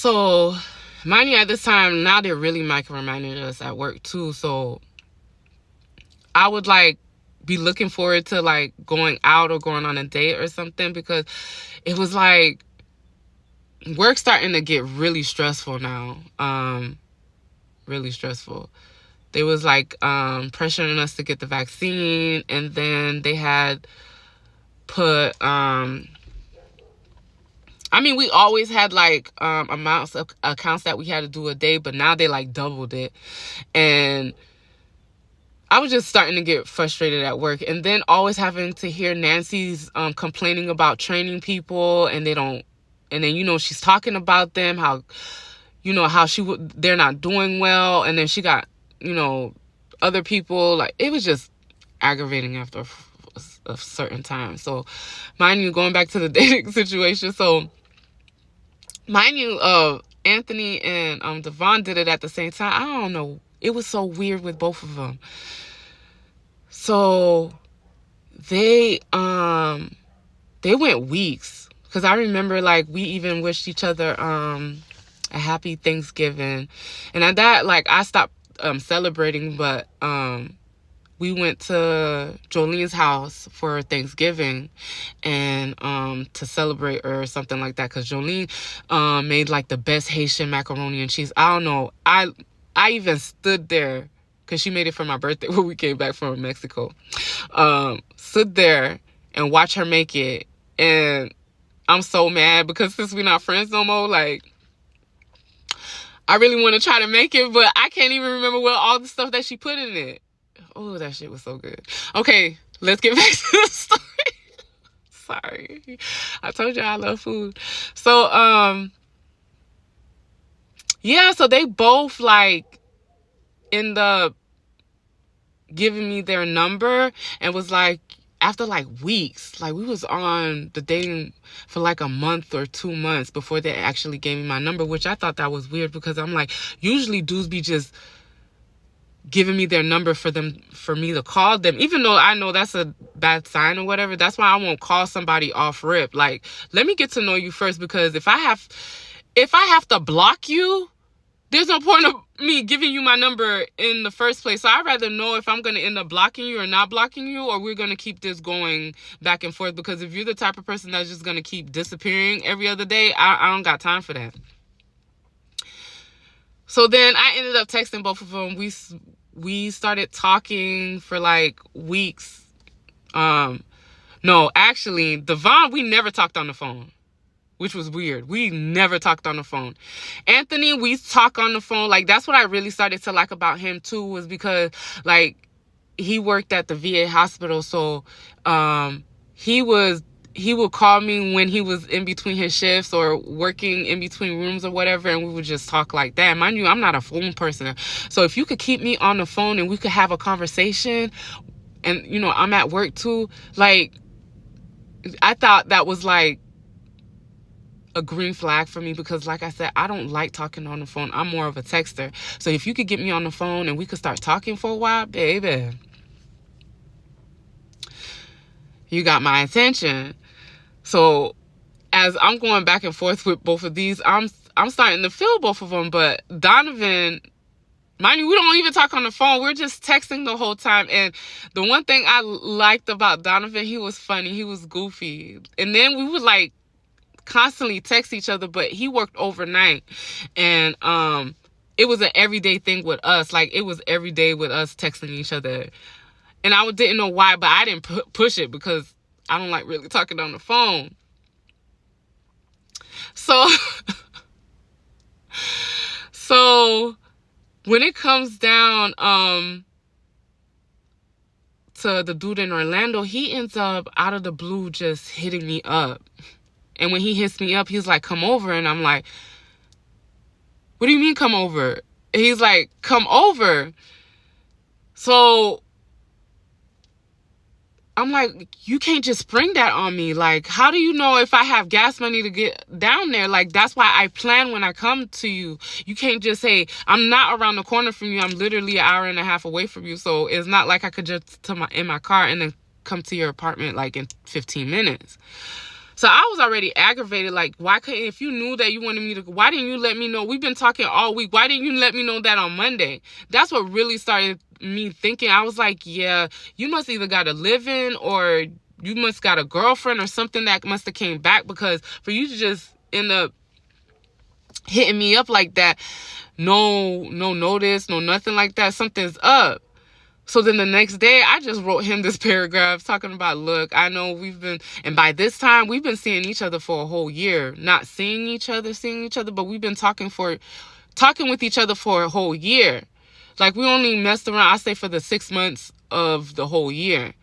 So, mind you, at this time, now they're really micromanaging us at work too. So, I would like be looking forward to like going out or going on a date or something, because it was like work's starting to get really stressful now. Really stressful. They was like pressuring us to get the vaccine, and then they had put we always had like amounts of accounts that we had to do a day, but now they like doubled it. And I was just starting to get frustrated at work, and then always having to hear Nancy's complaining about training people, and then she's talking about them, how they're not doing well, and then she got other people, like it was just aggravating after a certain time. So mind you, going back to the dating situation, so mind you, Anthony and Devon did it at the same time. I don't know, it was so weird with both of them. So they went weeks, because I remember like we even wished each other a happy Thanksgiving, and at that, like, I stopped celebrating, but we went to Jolene's house for Thanksgiving and to celebrate or something like that, because Jolene made like the best Haitian macaroni and cheese. I don't know, I even stood there, because she made it for my birthday when we came back from Mexico. Stood there and watched her make it, and I'm so mad, because since we're not friends no more, like, I really want to try to make it, but I can't even remember what all the stuff that she put in it. Oh, that shit was so good. Okay, let's get back to the story. Sorry. I told you I love food. So, yeah, so they both, like, end up giving me their number, and was like, after like weeks, like we was on the dating for like a month or 2 months before they actually gave me my number, which I thought that was weird, because I'm like, usually dudes be just giving me their number for me to call them, even though I know that's a bad sign or whatever. That's why I won't call somebody off rip. Like, let me get to know you first, because if I have to block you, there's no point of me giving you my number in the first place. So I'd rather know if I'm going to end up blocking you or not blocking you, or we're going to keep this going back and forth. Because if you're the type of person that's just going to keep disappearing every other day, I don't got time for that. So then I ended up texting both of them. We started talking for like weeks. No, actually, Devon, we never talked on the phone, which was weird. We never talked on the phone. Anthony, we talk on the phone. Like, that's what I really started to like about him too, was because like he worked at the VA hospital. So he would call me when he was in between his shifts or working in between rooms or whatever, and we would just talk like that. Mind you, I'm not a phone person. So if you could keep me on the phone and we could have a conversation, and I'm at work too, like, I thought that was like a green flag for me, because like I said, I don't like talking on the phone. I'm more of a texter. So if you could get me on the phone and we could start talking for a while, baby, you got my attention. So as I'm going back and forth with both of these, I'm starting to feel both of them. But Donovan, mind you, we don't even talk on the phone. We're just texting the whole time. And the one thing I liked about Donovan, he was funny. He was goofy. And then we would like constantly text each other, but he worked overnight, and it was an everyday thing with us. Like, it was every day with us texting each other, and I didn't know why, but I didn't push it, because I don't like really talking on the phone. So when it comes down to the dude in Orlando, he ends up out of the blue just hitting me up. And when he hits me up, he's like, come over. And I'm like, what do you mean come over? And he's like, come over. So I'm like, you can't just spring that on me. Like, how do you know if I have gas money to get down there? Like, that's why I plan when I come to you. You can't just say, I'm not around the corner from you. I'm literally an hour and a half away from you. So it's not like I could just in my car and then come to your apartment like in 15 minutes. So I was already aggravated. Like, why couldn't, if you knew that you wanted me to, why didn't you let me know? We've been talking all week. Why didn't you let me know that on Monday? That's what really started me thinking. I was like, yeah, you must either got a living or you must got a girlfriend or something that must have came back, because for you to just end up hitting me up like that, no notice, no nothing like that, something's up. So then the next day, I just wrote him this paragraph talking about, look, I know and by this time, we've been seeing each other for a whole year. Not seeing each other, but we've been talking with each other for a whole year. Like, we only messed around, I say, for the 6 months of the whole year.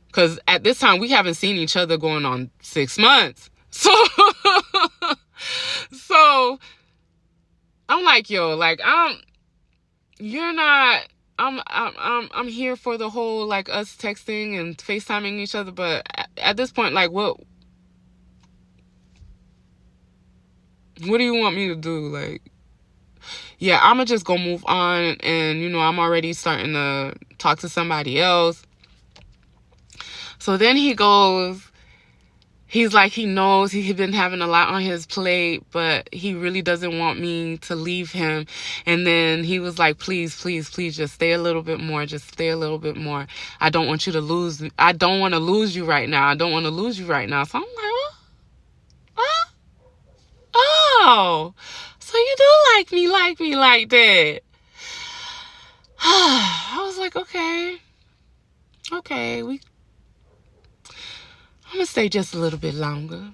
Because at this time, we haven't seen each other going on 6 months. So, I'm like, yo, like, you're not... I'm here for the whole, like, us texting and FaceTiming each other, but at this point, like, what do you want me to do? Like, yeah, I'm gonna just go move on, and, you know, I'm already starting to talk to somebody else. So then he goes, he's like, he knows he's been having a lot on his plate, but he really doesn't want me to leave him. And then he was like, please, just stay a little bit more. Just stay a little bit more. I don't want you to lose me. I don't want to lose you right now. So I'm like, oh, so you do like me like that. I was like, okay, I'm going to stay just a little bit longer.